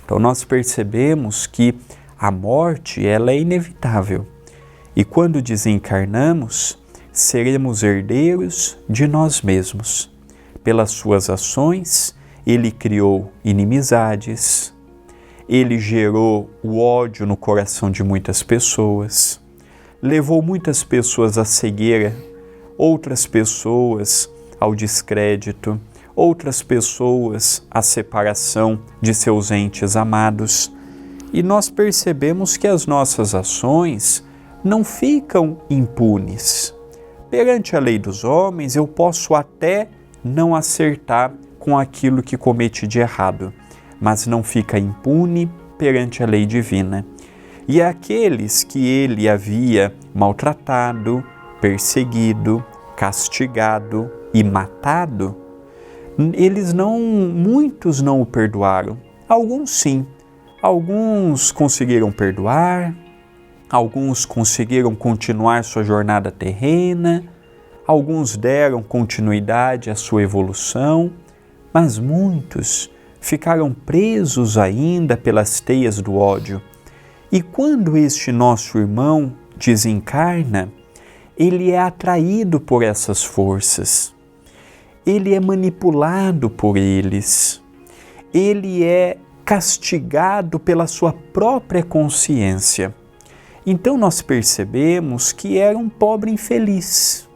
Então nós percebemos que a morte ela é inevitável e quando desencarnamos seremos herdeiros de nós mesmos. Pelas suas ações ele criou inimizades, ele gerou o ódio no coração de muitas pessoas, levou muitas pessoas à cegueira, outras pessoas ao descrédito, outras pessoas à separação de seus entes amados. E nós percebemos que as nossas ações não ficam impunes. Perante a lei dos homens, eu posso até não acertar com aquilo que cometi de errado, mas não fica impune perante a lei divina. E aqueles que ele havia maltratado, perseguido, castigado e matado, muitos não o perdoaram. Alguns sim, alguns conseguiram perdoar, alguns conseguiram continuar sua jornada terrena, alguns deram continuidade à sua evolução, mas muitos ficaram presos ainda pelas teias do ódio. E quando este nosso irmão desencarna, ele é atraído por essas forças, ele é manipulado por eles, ele é castigado pela sua própria consciência. Então nós percebemos que era um pobre infeliz.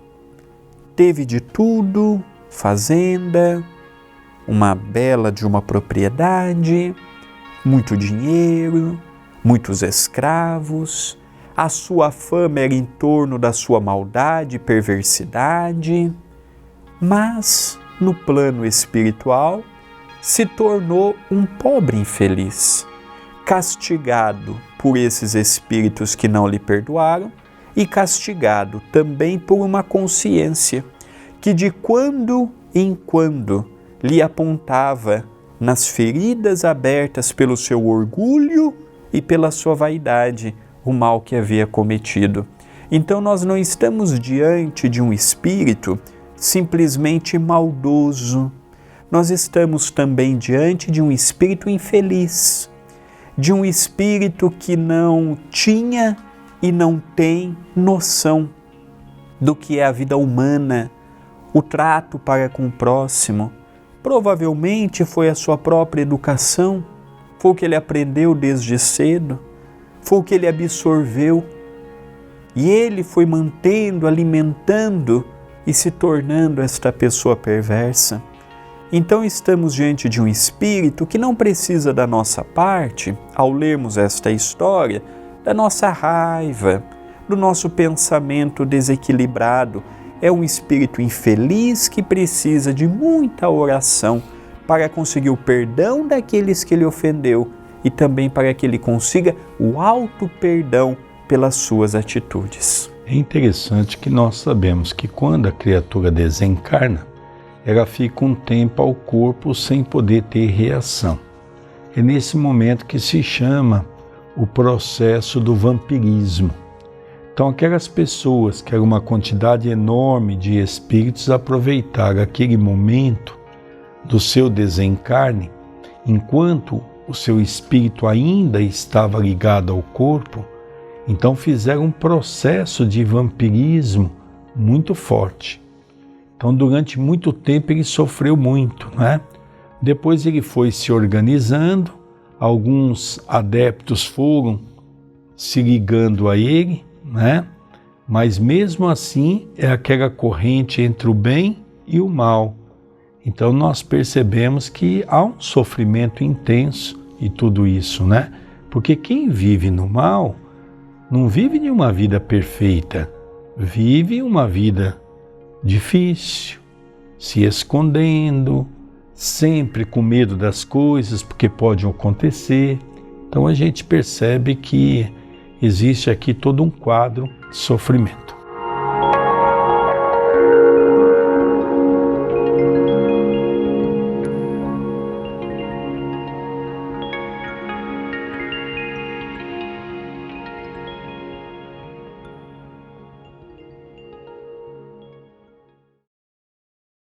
Teve de tudo, fazenda, uma bela de uma propriedade, muito dinheiro, muitos escravos, a sua fama era em torno da sua maldade e perversidade, mas no plano espiritual se tornou um pobre infeliz, castigado por esses espíritos que não lhe perdoaram e castigado também por uma consciência que de quando em quando lhe apontava nas feridas abertas pelo seu orgulho e pela sua vaidade o mal que havia cometido. Então nós não estamos diante de um espírito simplesmente maldoso, nós estamos também diante de um espírito infeliz, de um espírito que não tinha e não tem noção do que é a vida humana, o trato para com o próximo. Provavelmente foi a sua própria educação, foi o que ele aprendeu desde cedo, foi o que ele absorveu, e ele foi mantendo, alimentando e se tornando esta pessoa perversa. Então estamos diante de um espírito que não precisa da nossa parte, ao lermos esta história, da nossa raiva, do nosso pensamento desequilibrado. É um espírito infeliz que precisa de muita oração para conseguir o perdão daqueles que ele ofendeu e também para que ele consiga o auto-perdão pelas suas atitudes. É interessante que nós sabemos que quando a criatura desencarna, ela fica um tempo ao corpo sem poder ter reação. É nesse momento que se chama o processo do vampirismo. Então aquelas pessoas que eram uma quantidade enorme de espíritos aproveitaram aquele momento do seu desencarne, enquanto o seu espírito ainda estava ligado ao corpo, então fizeram um processo de vampirismo muito forte. Então durante muito tempo ele sofreu muito, né? Depois ele foi se organizando, alguns adeptos foram se ligando a ele, né? Mas mesmo assim é aquela corrente entre o bem e o mal. Então nós percebemos que há um sofrimento intenso e tudo isso, né? Porque quem vive no mal não vive de uma vida perfeita, vive uma vida difícil, se escondendo, sempre com medo das coisas, porque pode acontecer. Então a gente percebe que existe aqui todo um quadro de sofrimento.